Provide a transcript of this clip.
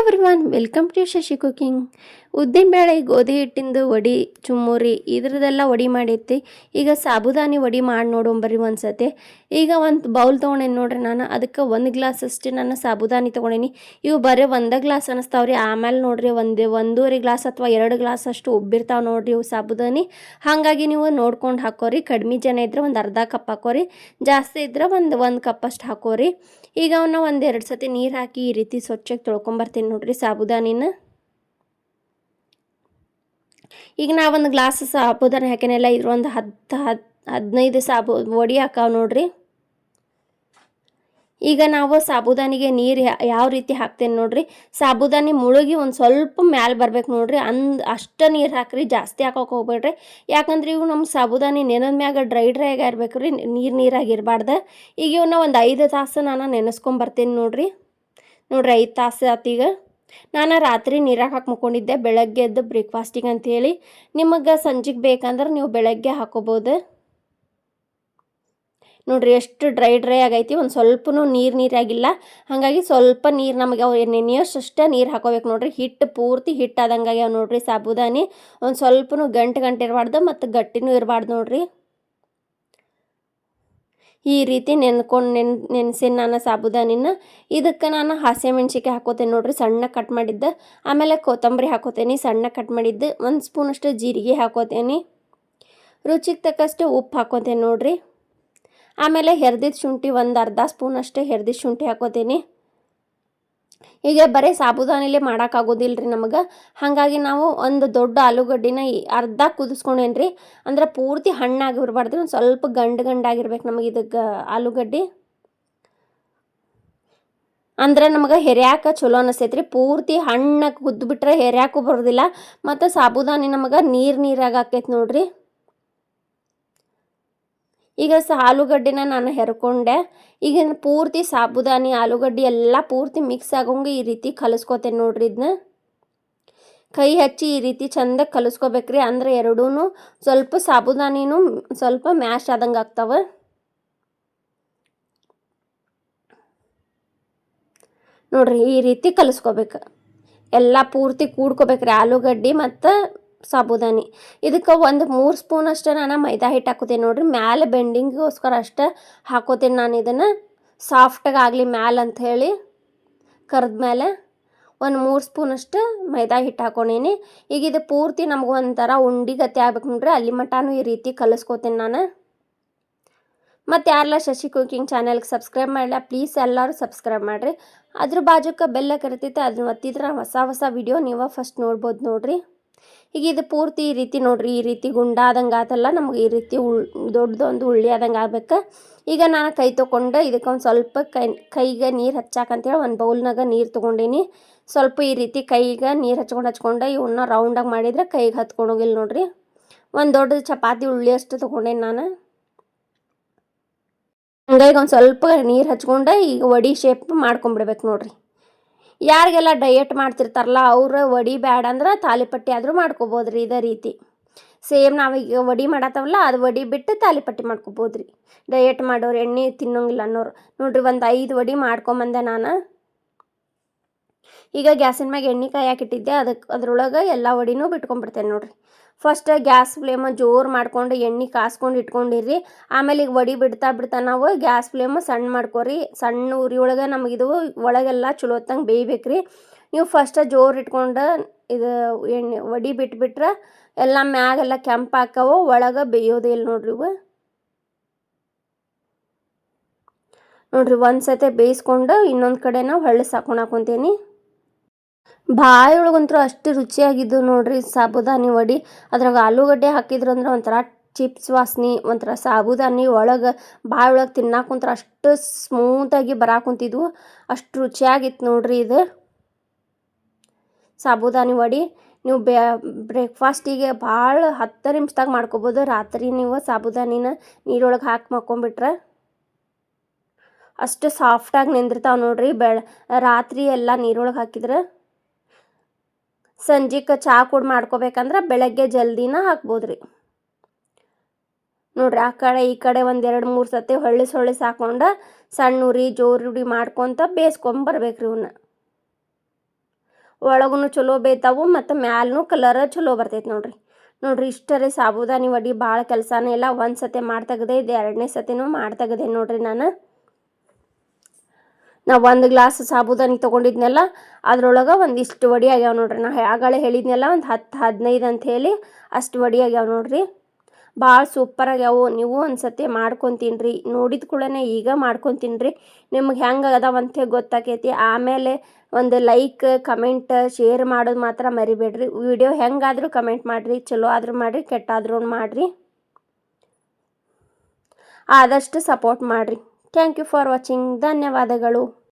Everyone welcome to Shashi cooking. ಉದ್ದಿನಬೇಳೆ ಗೋಧಿ ಹಿಟ್ಟಿಂದು ವಡಿ ಚುಮ್ಮುರಿ ಇದ್ರದ್ದೆಲ್ಲ ವಡಿ ಮಾಡೈತಿ. ಈಗ ಸಾಬುದಾನಿ ವಡಿ ಮಾಡಿ ನೋಡೋಂಬರ್ರಿ ಒಂದ್ಸತಿ. ಈಗ ಒಂದು ಬೌಲ್ ತೊಗೊಂಡೇನಿ ನೋಡ್ರಿ. ನಾನು ಅದಕ್ಕೆ 1 ಗ್ಲಾಸ್ ಅಷ್ಟು ನಾನು ಸಾಬುದಾನಿ ತೊಗೊಂಡೇನಿ. ಇವು ಬರೀ 1 ಗ್ಲಾಸ್ ಅನ್ನಿಸ್ತಾವ್ರಿ. ಆಮೇಲೆ ನೋಡ್ರಿ 1.5 ಗ್ಲಾಸ್ ಅಥವಾ 2 ಗ್ಲಾಸ್ ಅಷ್ಟು ಉಬ್ಬಿರ್ತಾವೆ ನೋಡ್ರಿ ಇವು ಸಾಬುದಾನಿ. ಹಾಗಾಗಿ ನೀವು ನೋಡ್ಕೊಂಡು ಹಾಕೋರಿ. ಕಡಿಮೆ ಜನ ಇದ್ರೆ ಒಂದು ಅರ್ಧ ಕಪ್ ಹಾಕೋರಿ, ಜಾಸ್ತಿ ಇದ್ರೆ ಒಂದು ಕಪ್ ಅಷ್ಟು ಹಾಕೋರಿ. ಈಗ ಅವನ್ನ 1-2 ಸತಿ ನೀರು ಹಾಕಿ ಈ ರೀತಿ ಸ್ವಚ್ಛಗೆ ತೊಳ್ಕೊಂಬರ್ತೀನಿ ನೋಡ್ರಿ ಸಾಬುದಾನಿನ. ಈಗ ನಾ 1 ಗ್ಲಾಸ್ ಸಾಬುದಾನಿ ಹಾಕಿನೆಲ್ಲ ಇದ್ರ ಒಂದು 10-15 ವಡಿ ಹಾಕಾವ್ ನೋಡ್ರಿ. ಈಗ ನಾವು ಸಾಬುದಾನಿಗೆ ನೀರು ಯಾವ ರೀತಿ ಹಾಕ್ತೇನೆ ನೋಡ್ರಿ. ಸಾಬುದಾನಿ ಮುಳುಗಿ ಒಂದು ಸ್ವಲ್ಪ ಮ್ಯಾಲೆ ಬರ್ಬೇಕು ನೋಡ್ರಿ. ಅಷ್ಟು ನೀರು ಹಾಕ್ರಿ, ಜಾಸ್ತಿ ಹಾಕೋಕೆ ಹೋಗ್ಬೇಡ್ರಿ. ಯಾಕಂದ್ರೆ ಇವು ನಮ್ಮ ಸಾಬುದಾನಿ ನೆನೆದ ಮ್ಯಾಗ ಡ್ರೈ ಆಗಿರ್ಬೇಕು ರೀ, ನೀರಾಗಿರ್ಬಾರ್ದು. ಈಗ ಇವನ್ನ ಒಂದು 5 ತಾಸು ನಾನು ನೆನೆಸ್ಕೊಂಬರ್ತೀನಿ ನೋಡ್ರಿ. 5 ತಾಸು ಆತೀಗ. ನಾನು ರಾತ್ರಿ ನೀರಾಗ ಹಾಕಿ ಮುಕ್ಕೊಂಡಿದ್ದೆ, ಬೆಳಗ್ಗೆ ಎದ್ದು ಬ್ರೇಕ್ಫಾಸ್ಟಿಗೆ ಅಂಥೇಳಿ. ನಿಮಗೆ ಸಂಜೆಗೆ ಬೇಕಂದ್ರೆ ನೀವು ಬೆಳಗ್ಗೆ ಹಾಕೋಬೋದು ನೋಡ್ರಿ. ಎಷ್ಟು ಡ್ರೈ ಆಗೈತಿ, ಒಂದು ಸ್ವಲ್ಪನೂ ನೀರಾಗಿಲ್ಲ. ಹಾಗಾಗಿ ಸ್ವಲ್ಪ ನೀರು ನಮಗೆ ನೆನೆಯೋಷ್ಟು ನೀರು ಹಾಕೋಬೇಕು ನೋಡ್ರಿ. ಹಿಟ್ಟು ಪೂರ್ತಿ ಹಿಟ್ಟಾದಂಗೆ ಆಗ್ಯಾವ ನೋಡ್ರಿ ಸಾಬುದಾನಿ. ಒಂದು ಸ್ವಲ್ಪನೂ ಗಂಟು ಇರಬಾರ್ದು ಮತ್ತು ಗಟ್ಟಿನೂ ಇರಬಾರ್ದು ನೋಡ್ರಿ. ಈ ರೀತಿ ನೆನೆಸಿ ನಾನು ಸಾಬುದಾನಿನ. ಇದಕ್ಕೆ ನಾನು ಹಸಿಮೆಣ್ಸಿಕಾಯಿ ಹಾಕೋತೇನೆ ನೋಡ್ರಿ, ಸಣ್ಣ ಕಟ್ ಮಾಡಿದ್ದೆ. ಆಮೇಲೆ ಕೊತ್ತಂಬರಿ ಹಾಕೋತೇನೆ, ಸಣ್ಣ ಕಟ್ ಮಾಡಿದ್ದು. 1 ಸ್ಪೂನಷ್ಟು ಜೀರಿಗೆ ಹಾಕೋತೇನೆ. ರುಚಿಗೆ ತಕ್ಕಷ್ಟು ಉಪ್ಪು ಹಾಕೋತೇನೆ ನೋಡ್ರಿ. ಆಮೇಲೆ ಹೆರ್ದಿದ್ದ ಶುಂಠಿ ಒಂದು ಅರ್ಧ ಸ್ಪೂನಷ್ಟು ಹೆರ್ದಿದ್ದ ಶುಂಠಿ ಹಾಕೋತೀನಿ. ಈಗ ಬರೀ ಸಾಬುದಾನಿಲೇ ಮಾಡೋಕ್ಕಾಗೋದಿಲ್ಲ ರೀ ನಮಗೆ. ಹಾಗಾಗಿ ನಾವು ಒಂದು ದೊಡ್ಡ ಆಲೂಗಡ್ಡಿನ ಅರ್ಧ ಕುದಿಸ್ಕೊಂಡೇನಿ ರೀ. ಅಂದ್ರೆ ಪೂರ್ತಿ ಹಣ್ಣಾಗಿ ಇರಬಾರ್ದು, ಒಂದು ಸ್ವಲ್ಪ ಗಂಡಾಗಿರ್ಬೇಕು ನಮಗೆ ಇದಕ್ಕೆ ಆಲೂಗಡ್ಡಿ. ಅಂದ್ರೆ ನಮಗೆ ಹೆರ್ಯಾಕ ಚಲೋ ಅನಿಸ್ತೈತೆ ರೀ. ಪೂರ್ತಿ ಹಣ್ಣಾಗಿ ಕುದ್ದುಬಿಟ್ರೆ ಹೆರ್ಯಾಕು ಬರೋದಿಲ್ಲ, ಮತ್ತು ಸಾಬುದಾನಿ ನಮಗೆ ನೀರಾಗಿ ಆಕೈತೆ ನೋಡ್ರಿ. ಈಗ ಆಲೂಗಡ್ಡಿನ ನಾನು ಹೆರ್ಕೊಂಡೆ. ಈಗ ಪೂರ್ತಿ ಸಾಬುದಾನಿ ಆಲೂಗಡ್ಡೆ ಎಲ್ಲ ಪೂರ್ತಿ ಮಿಕ್ಸ್ ಆಗೋಂಗೆ ಈ ರೀತಿ ಕಲಿಸ್ಕೋತೇನೆ ನೋಡ್ರಿ. ಇದನ್ನ ಕೈ ಹಚ್ಚಿ ಈ ರೀತಿ ಚಂದ ಕಲಿಸ್ಕೋಬೇಕ್ರಿ. ಅಂದ್ರೆ ಎರಡೂ ಸ್ವಲ್ಪ ಸಾಬುದಾನಿನೂ ಸ್ವಲ್ಪ ಮ್ಯಾಶ್ ಆದಂಗೆ ಆಗ್ತಾವೆ ನೋಡ್ರಿ. ಈ ರೀತಿ ಕಲಿಸ್ಕೋಬೇಕು, ಎಲ್ಲ ಪೂರ್ತಿ ಕೂಡ್ಕೋಬೇಕ್ರಿ ಆಲೂಗಡ್ಡೆ ಮತ್ತು ಸಾಬುದಾನಿ. ಇದಕ್ಕೆ 3 ಸ್ಪೂನ್ ಅಷ್ಟು ನಾನು ಮೈದಾ ಹಿಟ್ಟು ಹಾಕೋತೀನಿ ನೋಡ್ರಿ. ಮ್ಯಾಲೆ ಬೆಂಡಿಂಗಿಗೋಸ್ಕರ ಅಷ್ಟೇ ಹಾಕೋತೀನಿ ನಾನು. ಇದನ್ನು ಸಾಫ್ಟಾಗಿ ಆಗಲಿ ಮ್ಯಾಲೆ ಅಂಥೇಳಿ ಕರ್ದ ಮೇಲೆ 3 ಸ್ಪೂನಷ್ಟು ಮೈದಾ ಹಿಟ್ಟು ಹಾಕೊಂಡೀನಿ. ಈಗ ಇದು ಪೂರ್ತಿ ನಮ್ಗೆ ಒಂಥರ ಉಂಡೆ ಗತಿ ಆಗ್ಬೇಕು ನೋಡ್ರಿ. ಅಲ್ಲಿ ಮಟನೂ ಈ ರೀತಿ ಕಲಿಸ್ಕೋತೀನಿ ನಾನು. ಮತ್ತು ಯಾರೆಲ್ಲ ಶಶಿ ಕುಕಿಂಗ್ ಚಾನಲ್ಗೆ ಸಬ್ಸ್ಕ್ರೈಬ್ ಮಾಡಿಲ್ಲ, ಪ್ಲೀಸ್ ಎಲ್ಲರೂ ಸಬ್ಸ್ಕ್ರೈಬ್ ಮಾಡಿರಿ. ಅದ್ರ ಬಾಜುಕ್ಕೆ ಬೆಲ್ಲ ಕರಿತೈತೆ, ಅದನ್ನ ಒತ್ತಿದ್ರೆ ಹೊಸ ವಿಡಿಯೋ ನೀವು ಫಸ್ಟ್ ನೋಡ್ಬೋದು ನೋಡ್ರಿ. ಈಗ ಇದು ಪೂರ್ತಿ ಈ ರೀತಿ ನೋಡ್ರಿ, ಈ ರೀತಿ ಗುಂಡಾದಂಗೆ ಆತಲ್ಲ, ನಮ್ಗೆ ಈ ರೀತಿ ದೊಡ್ಡದೊಂದು ಉಳ್ಳಿ ಆದಂಗೆ ಆಗ್ಬೇಕು. ಈಗ ನಾನು ಕೈ ತೊಗೊಂಡು ಇದಕ್ಕೆ ಒಂದು ಸ್ವಲ್ಪ ಕೈಗೆ ನೀರು ಹಚ್ಚಾಕಂತೇಳಿ ಒಂದು ಬೌಲ್ನಾಗ ನೀರು ತೊಗೊಂಡೀನಿ. ಸ್ವಲ್ಪ ಈ ರೀತಿ ಕೈಗೆ ನೀರು ಹಚ್ಕೊಂಡು ಇವನ್ನ ರೌಂಡಾಗಿ ಮಾಡಿದರೆ ಕೈಗೆ ಹತ್ಕೊಂಡೋಗಿಲ್ಲ ನೋಡ್ರಿ. ಒಂದು ದೊಡ್ಡ ಚಪಾತಿ ಉಳ್ಳಿ ಅಷ್ಟು ತೊಗೊಂಡೇನಿ ನಾನು. ಹಂಗಾಗಿ ಒಂದು ಸ್ವಲ್ಪ ನೀರು ಹಚ್ಕೊಂಡು ಈಗ ವಡಿ ಶೇಪ್ ಮಾಡ್ಕೊಂಬಿಡ್ಬೇಕು ನೋಡ್ರಿ. ಯಾರಿಗೆಲ್ಲ ಡಯಟ್ ಮಾಡ್ತಿರ್ತಾರಲ್ಲ ಅವ್ರು ವಡಿ ಬೇಡ ಅಂದ್ರೆ ತಾಲಿಪಟ್ಟಿ ಆದರೂ ಮಾಡ್ಕೋಬೋದು ರೀ. ಇದೇ ರೀತಿ ಸೇಮ್ ನಾವೀಗ ವಡಿ ಮಾಡತ್ತವಲ್ಲ, ಅದು ವಡಿ ಬಿಟ್ಟು ತಾಲಿಪಟ್ಟಿ ಮಾಡ್ಕೋಬೋದು ರೀ. ಡಯಟ್ ಮಾಡೋರು, ಎಣ್ಣೆ ತಿನ್ನೋಂಗಿಲ್ಲ ಅನ್ನೋರು ನೋಡ್ರಿ. ಒಂದು 5 ವಡಿ ಮಾಡ್ಕೊಂಬಂದೆ ನಾನು. ಈಗ ಗ್ಯಾಸಿನ ಮ್ಯಾಗ ಎಣ್ಣೆ ಕಾಯಾಕಿಟ್ಟಿದ್ದೆ, ಅದ್ರೊಳಗೆ ಎಲ್ಲ ವಡಿನೂ ಬಿಟ್ಕೊಂಡ್ಬಿಡ್ತೇನೆ ನೋಡ್ರಿ. ಫಸ್ಟ್ ಗ್ಯಾಸ್ ಫ್ಲೇಮ್ ಜೋರು ಮಾಡ್ಕೊಂಡು ಎಣ್ಣೆ ಕಾಸ್ಕೊಂಡು ಇಟ್ಕೊಂಡಿರಿ. ಆಮೇಲೆ ಈಗ ವಡಿ ಬಿಡ್ತಾ ನಾವು ಗ್ಯಾಸ್ ಫ್ಲೇಮ್ ಸಣ್ಣ ಮಾಡ್ಕೊರಿ. ಸಣ್ಣ ಉರಿ ಒಳಗೆ ನಮಗಿದು ಒಳಗೆಲ್ಲ ಚಲೋ ಹೊತ್ತಂಗೆ ಬೇಯ್ಬೇಕ್ರಿ. ನೀವು ಫಸ್ಟ್ ಜೋರು ಇಟ್ಕೊಂಡು ಇದು ಎಣ್ಣೆ ವಡಿ ಬಿಟ್ಬಿಟ್ರೆ ಎಲ್ಲ ಮ್ಯಾಗೆಲ್ಲ ಕೆಂಪು ಹಾಕವು, ಒಳಗೆ ಬೇಯೋದೇ ಇಲ್ಲ ನೋಡ್ರಿ. ಇವು ನೋಡ್ರಿ, ಒಂದು ಸತಿ ಬೇಯಿಸ್ಕೊಂಡು ಇನ್ನೊಂದು ಕಡೆ ನಾವು ಹೊಳ್ಳಿಸಿ ಹಾಕೊಂತೀನಿ. ಬಾಯಿ ಒಳಗಂತೂ ಅಷ್ಟು ರುಚಿಯಾಗಿದ್ದು ನೋಡ್ರಿ ಸಾಬುದಾನಿ ವಡಿ. ಅದ್ರಾಗ ಆಲೂಗಡ್ಡೆ ಹಾಕಿದ್ರು ಅಂದ್ರೆ ಒಂಥರ ಚಿಪ್ಸ್ ವಾಸನೆ, ಒಂಥರ ಸಾಬುದಾನಿ ಒಳಗೆ ಬಾಯಿ ಒಳಗೆ ತಿನ್ನಾಕುಂತ್ರ ಅಷ್ಟು ಸ್ಮೂತಾಗಿ ಬರಾಕುಂತಿದ್ವು. ಅಷ್ಟು ರುಚಿಯಾಗಿತ್ತು ನೋಡ್ರಿ ಇದು ಸಾಬುದಾನಿ ವಡಿ. ನೀವು ಬ್ರೇಕ್ಫಾಸ್ಟಿಗೆ ಭಾಳ 10 ನಿಮಿಷದಾಗ ಮಾಡ್ಕೊಬೋದು. ರಾತ್ರಿ ನೀವು ಸಾಬುದಾನಿನ ನೀರೊಳಗೆ ಹಾಕಿ ಮಕ್ಕೊಂಬಿಟ್ರೆ ಅಷ್ಟು ಸಾಫ್ಟಾಗಿ ನಿಂದಿರ್ತಾವೆ ನೋಡ್ರಿ. ರಾತ್ರಿ ಎಲ್ಲ ನೀರೊಳಗೆ ಹಾಕಿದ್ರೆ ಸಂಜೆಗೆ ಚಹಾ ಕೂಡ ಮಾಡ್ಕೋಬೇಕಂದ್ರೆ ಬೆಳಗ್ಗೆ ಜಲ್ದಿನ ಹಾಕ್ಬೋದು ರೀ. ನೋಡ್ರಿ, ಆ ಕಡೆ ಈ ಕಡೆ 1-2-3 ಸತಿ ಹೊಳ್ಳಿಸಿ ಹಾಕೊಂಡು ಸಣ್ಣ ಉರಿ ಜೋರು ಉರಿ ಮಾಡ್ಕೊತ ಬೇಯಿಸ್ಕೊಂಬರ್ಬೇಕ್ರಿ ಇವನ್ನ. ಒಳಗೂ ಚಲೋ ಬೇಯ್ತಾವು ಮತ್ತು ಮ್ಯಾಲೂ ಕಲರ್ ಚಲೋ ಬರ್ತೈತೆ ನೋಡ್ರಿ ಇಷ್ಟರೇ ಸಾಬುದಾನಿ ವಡೆ ಭಾಳ ಕೆಲಸನೇ ಇಲ್ಲ. ಒಂದು ಸತಿ ಮಾಡಿ ತೆಗ್ದೆ, ಇದು 2ನೇ ಸತಿನೂ ಮಾಡಿ ತೆಗ್ದೆ ನೋಡ್ರಿ. ನಾ 1 ಗ್ಲಾಸ್ ಸಾಬುದಾನಿ ತೊಗೊಂಡಿದ್ನಲ್ಲ, ಅದ್ರೊಳಗೆ ಒಂದಿಷ್ಟು ವಡೆ ಆಗ್ಯಾವ ನೋಡ್ರಿ. ನಾ ಆಗಳೇ ಹೇಳಿದ್ನಲ್ಲ ಒಂದು 10-15 ಅಂತ ಹೇಳಿ, ಅಷ್ಟು ವಡೆ ಆಗ್ಯಾವ ನೋಡ್ರಿ. ಭಾಳ ಸೂಪರ್ ಆಗ್ಯಾವು. ನೀವು ಒಂದು ಸತಿ ಮಾಡ್ಕೊತೀನ್ರಿ. ನೋಡಿದ ಕೂಡಲೇ ಈಗ ಮಾಡ್ಕೊತೀನ್ರಿ. ನಿಮ್ಗೆ ಹೆಂಗೆ ಅದಾವಂತ ಗೊತ್ತಾಕೈತಿ. ಆಮೇಲೆ ಒಂದು ಲೈಕ್, ಕಮೆಂಟ್, ಶೇರ್ ಮಾಡೋದು ಮಾತ್ರ ಮರಿಬೇಡ್ರಿ. ವಿಡಿಯೋ ಹೆಂಗಾದರೂ ಕಮೆಂಟ್ ಮಾಡಿರಿ, ಚಲೋ ಆದರೂ ಮಾಡಿರಿ, ಕೆಟ್ಟಾದ್ರೂ ಮಾಡಿರಿ. ಆದಷ್ಟು ಸಪೋರ್ಟ್ ಮಾಡಿರಿ. Thank you for watching. ಧನ್ಯವಾದಗಳು.